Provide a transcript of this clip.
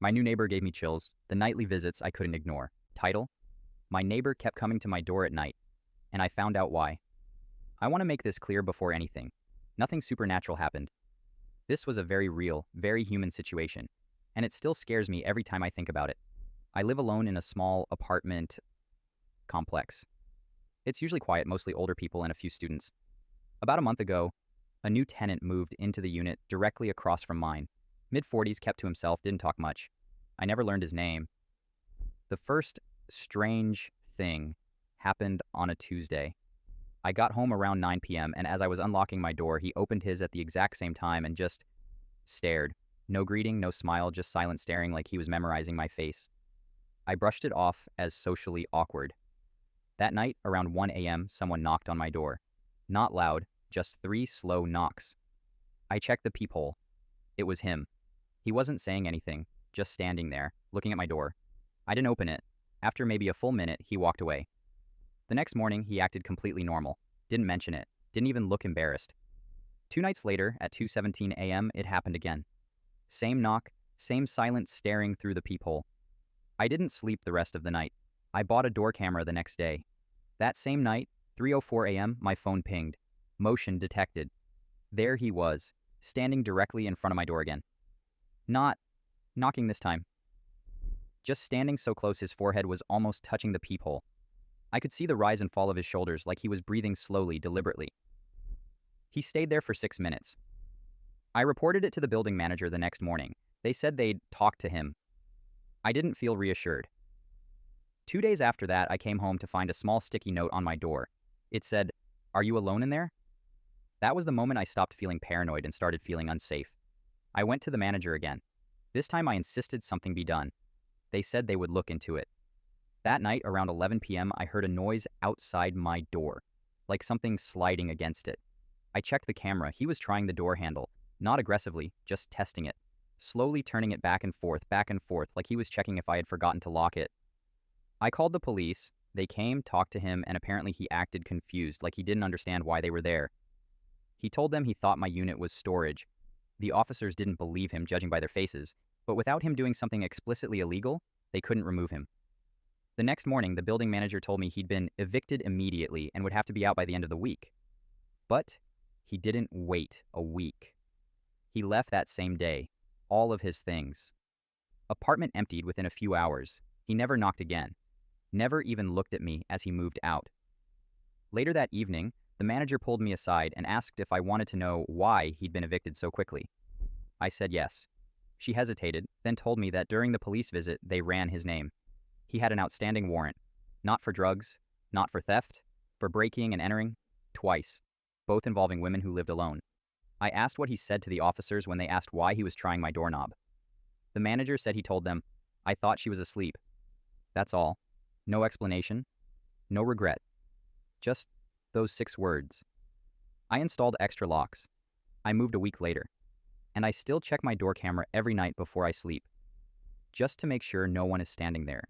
My new neighbor gave me chills. The nightly visits I couldn't ignore. Title: My neighbor kept coming to my door at night, and I found out why. I want to make this clear before anything. Nothing supernatural happened. This was a very real, very human situation, and it still scares me every time I think about it. I live alone in a small apartment complex. It's usually quiet, mostly older people and a few students. About a month ago, a new tenant moved into the unit directly across from mine. Mid-40s, kept to himself, didn't talk much. I never learned his name. The first strange thing happened on a Tuesday. I got home around 9 p.m., and as I was unlocking my door, he opened his at the exact same time and just stared. No greeting, no smile, just silent staring like he was memorizing my face. I brushed it off as socially awkward. That night, around 1 a.m., someone knocked on my door. Not loud, just 3 slow knocks. I checked the peephole. It was him. He wasn't saying anything, just standing there, looking at my door. I didn't open it. After maybe a full minute, he walked away. The next morning, he acted completely normal. Didn't mention it. Didn't even look embarrassed. 2 nights later, at 2:17 a.m., it happened again. Same knock, same silent staring through the peephole. I didn't sleep the rest of the night. I bought a door camera the next day. That same night, 3:04 a.m., my phone pinged. Motion detected. There he was, standing directly in front of my door again. Not knocking this time. Just standing so close his forehead was almost touching the peephole. I could see the rise and fall of his shoulders like he was breathing slowly, deliberately. He stayed there for 6 minutes. I reported it to the building manager the next morning. They said they'd talk to him. I didn't feel reassured. 2 days after that, I came home to find a small sticky note on my door. It said, "Are you alone in there?" That was the moment I stopped feeling paranoid and started feeling unsafe. I went to the manager again. This time I insisted something be done. They said they would look into it. That night, around 11 p.m., I heard a noise outside my door, like something sliding against it. I checked the camera. He was trying the door handle, not aggressively, just testing it, slowly turning it back and forth, like he was checking if I had forgotten to lock it. I called the police. They came, talked to him, and apparently he acted confused, like he didn't understand why they were there. He told them he thought my unit was storage. The officers didn't believe him, judging by their faces, but without him doing something explicitly illegal, they couldn't remove him. The next morning, the building manager told me he'd been evicted immediately and would have to be out by the end of the week. But he didn't wait a week. He left that same day, all of his things. Apartment emptied within a few hours. He never knocked again. Never even looked at me as he moved out. Later that evening, the manager pulled me aside and asked if I wanted to know why he'd been evicted so quickly. I said yes. She hesitated, then told me that during the police visit, they ran his name. He had an outstanding warrant. Not for drugs, not for theft, for breaking and entering, twice, both involving women who lived alone. I asked what he said to the officers when they asked why he was trying my doorknob. The manager said he told them, "I thought she was asleep." That's all. No explanation. No regret. Just those 6 words. I installed extra locks. I moved a week later. And I still check my door camera every night before I sleep, just to make sure no one is standing there.